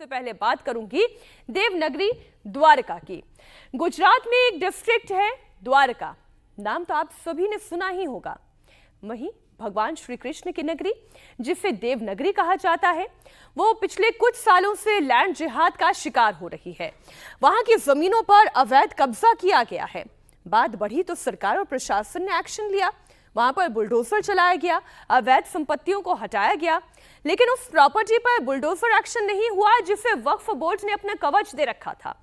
सबसे पहले बात करूंगी देवनगरी द्वारका की। गुजरात में एक डिस्ट्रिक्ट है द्वारका, नाम तो आप सभी ने सुना ही होगा। वहीं भगवान श्री कृष्ण की नगरी, जिसे देवनगरी कहा जाता है, वो पिछले कुछ सालों से लैंड जिहाद का शिकार हो रही है। वहां की जमीनों पर अवैध कब्जा किया गया है। बात बढ़ी तो सरकार और प्रशासन ने एक्शन लिया। वहां पर बुलडोजर चलाया गया, अवैध संपत्तियों को हटाया गया, लेकिन उस प्रॉपर्टी पर बुलडोजर एक्शन नहीं हुआ जिसे वक्फ बोर्ड ने अपना कवच दे रखा था।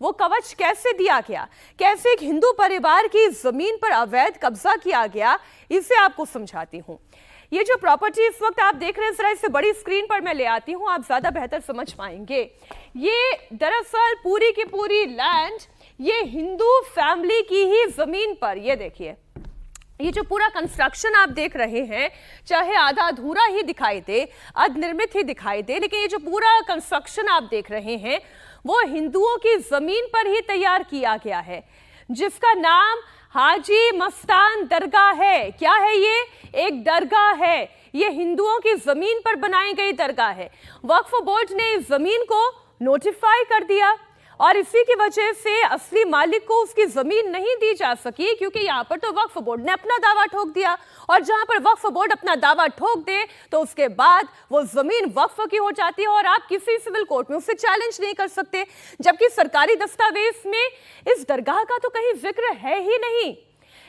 वो कवच कैसे दिया गया, कैसे एक हिंदू परिवार की जमीन पर अवैध कब्जा किया गया, इसे आपको समझाती हूं। ये जो प्रॉपर्टी इस वक्त आप देख रहे हैं, जरा इसे बड़ी स्क्रीन पर मैं ले आती हूं, आप ज्यादा बेहतर समझ पाएंगे। ये दरअसल पूरी की पूरी लैंड ये हिंदू फैमिली की ही जमीन पर, ये देखिए, ये जो पूरा कंस्ट्रक्शन आप देख रहे हैं, चाहे आधा अधूरा ही दिखाई दे, अर्धनिर्मित ही दिखाई दे, लेकिन ये जो पूरा कंस्ट्रक्शन आप देख रहे हैं वो हिंदुओं की जमीन पर ही तैयार किया गया है, जिसका नाम हाजी मस्तान दरगाह है। क्या है ये? एक दरगाह है। ये हिंदुओं की जमीन पर बनाई गई दरगाह है। वक्फ बोर्ड ने इस जमीन को नोटिफाई कर दिया और इसी की वजह से असली मालिक को उसकी जमीन नहीं दी जा सकी, क्योंकि यहां पर तो वक्फ बोर्ड ने अपना दावा ठोक दिया, और जहां पर वक्फ बोर्ड अपना दावा ठोक दे तो उसके बाद वो जमीन वक्फ की हो जाती है और आप किसी सिविल कोर्ट में उसे चैलेंज नहीं कर सकते। जबकि सरकारी दस्तावेज में इस दरगाह का तो कहीं जिक्र है ही नहीं।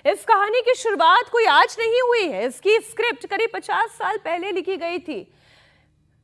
इस कहानी की शुरुआत कोई आज नहीं हुई है, इसकी स्क्रिप्ट करीब 50 साल पहले लिखी गई थी।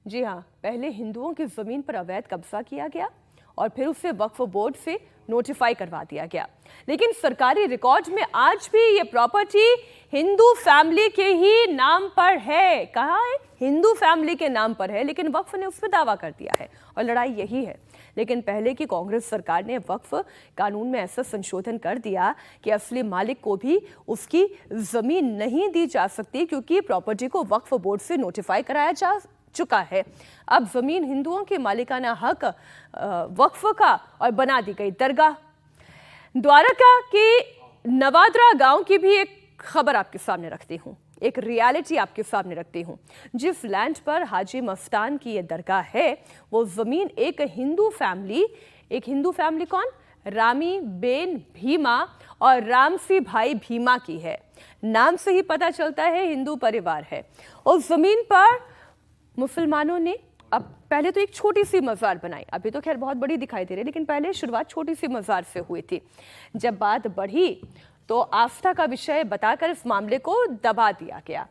जी हाँ, पहले हिंदुओं की जमीन पर अवैध कब्जा किया गया और फिर उसे वक्फ बोर्ड से नोटिफाई करवा दिया गया, लेकिन सरकारी रिकॉर्ड में आज भी ये प्रॉपर्टी हिंदू फैमिली के ही नाम पर है। कहा है? हिंदू फैमिली के नाम पर है, लेकिन वक्फ ने उस पर दावा कर दिया है और लड़ाई यही है। लेकिन पहले की कांग्रेस सरकार ने वक्फ कानून में ऐसा संशोधन कर दिया कि असली मालिक को भी उसकी जमीन नहीं दी जा सकती, क्योंकि प्रॉपर्टी को वक्फ बोर्ड से नोटिफाई कराया जा चुका है। अब जमीन हिंदुओं के मालिकाना हक वक्फ का और बना दी गई दरगाह। द्वारका के नवाद्रा गांव की भी एक खबर आपके सामने रखती हूं, एक रियलिटी आपके सामने रखती हूं। जिस लैंड पर हाजी मस्तान की ये दरगाह है, वो जमीन एक हिंदू फैमिली कौन? रामी बेन भीमा और रामसी भाई भीमा की है। नाम से ही पता चलता है हिंदू परिवार है। उस जमीन पर मुसलमानों ने अब पहले तो एक छोटी सी मजार बनाई, अभी तो खैर बहुत बड़ी दिखाई दे रही है, लेकिन पहले शुरुआत छोटी सी मजार से हुई थी। जब बात बढ़ी तो आस्था का विषय बताकर इस मामले को दबा दिया गया,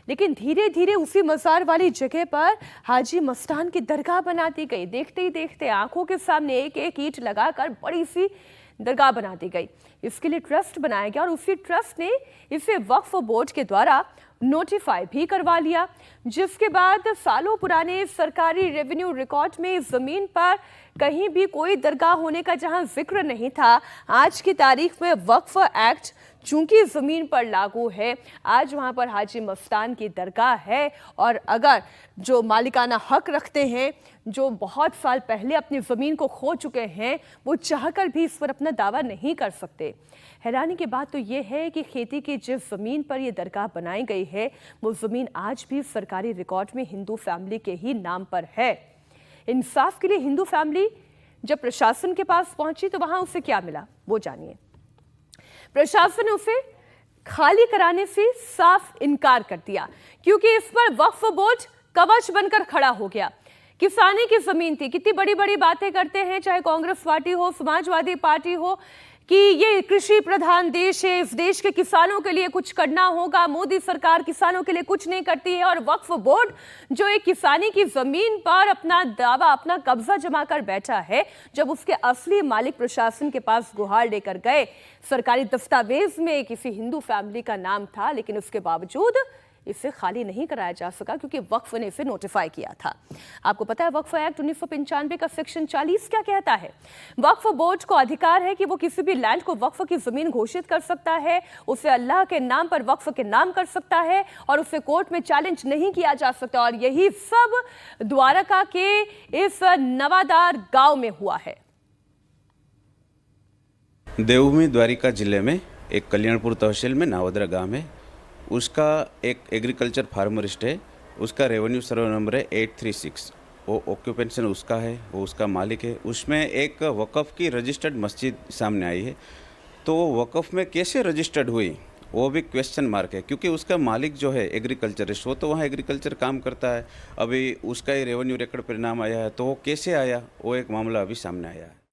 लेकिन धीरे धीरे उसी मजार वाली जगह पर हाजी मस्तान की दरगाह बना दी गई। देखते ही देखते आंखों के सामने एक एक ईंट लगाकर बड़ी सी दरगाह बना दी गई। इसके लिए ट्रस्ट बनाया गया और उसी ट्रस्ट ने इसे वक्फ बोर्ड के द्वारा नोटिफाई भी करवा लिया, जिसके बाद सालों पुराने सरकारी रेवेन्यू रिकॉर्ड में इस जमीन पर कहीं भी कोई दरगाह होने का जहां जिक्र नहीं था, आज की तारीख में वक्फ एक्ट चूंकि जमीन पर लागू है, आज वहां पर हाजी मस्तान की दरगाह है। और अगर जो मालिकाना हक रखते हैं, जो बहुत साल पहले अपनी जमीन को खो चुके हैं, वो चाहकर भी इस पर अपना दावा नहीं कर सकते। हैरानी की बात तो यह है कि खेती की जिस जमीन पर यह दरगाह बनाई गई है, वो जमीन आज भी सरकारी रिकॉर्ड में हिंदू फैमिली के ही नाम पर है। इंसाफ के लिए हिंदू फैमिली जब प्रशासन के पास पहुंची तो वहां उसे क्या मिला, वो जानिए। प्रशासन ने उसे खाली कराने से साफ इनकार कर दिया, क्योंकि इस पर वक्फ बोर्ड कवच बनकर खड़ा हो गया। किसानी की जमीन थी। कितनी बड़ी बड़ी बातें करते हैं, चाहे कांग्रेस पार्टी हो, समाजवादी पार्टी हो, कि ये कृषि प्रधान देश है, इस देश के किसानों के लिए कुछ करना होगा। मोदी सरकार किसानों के लिए कुछ नहीं करती है, और वक्फ बोर्ड जो एक किसानी की जमीन पर अपना दावा, अपना कब्जा जमा कर बैठा है, जब उसके असली मालिक प्रशासन के पास गुहार लेकर गए, सरकारी दस्तावेज में किसी हिंदू फैमिली का नाम था, लेकिन उसके बावजूद इसे खाली नहीं कराया जा सका, क्योंकि वक्फ ने इसे नोटिफाई किया था। आपको पता है वक्फ एक्ट 1995 का सेक्शन 40 क्या कहता है? वक्फ बोर्ड को अधिकार है कि वो किसी भी लैंड को वक्फ की जमीन घोषित कर सकता है, उसे अल्लाह के नाम पर वक्फ के नाम कर सकता है, और उसे कोर्ट में चैलेंज नहीं किया जा सकता। और यही सब द्वारका के इस नवादार गांव में हुआ है। देवभूमि द्वारिका जिले में एक कल्याणपुर तहसील में नावद्रा गांव है। उसका एक एग्रीकल्चर फार्मरिस्ट है, उसका रेवेन्यू सर्वे नंबर है 836। वो ऑक्यूपेंशन उसका है, वो उसका मालिक है। उसमें एक वक़फ़ की रजिस्टर्ड मस्जिद सामने आई है, तो वो वक़फ़ में कैसे रजिस्टर्ड हुई वो भी क्वेश्चन मार्क है, क्योंकि उसका मालिक जो है एग्रीकल्चरिस्ट, वो तो वहाँ एग्रीकल्चर काम करता है। अभी उसका ही रेवेन्यू रिकॉर्ड पर नाम आया है, तो वो कैसे आया, वो एक मामला अभी सामने आया है।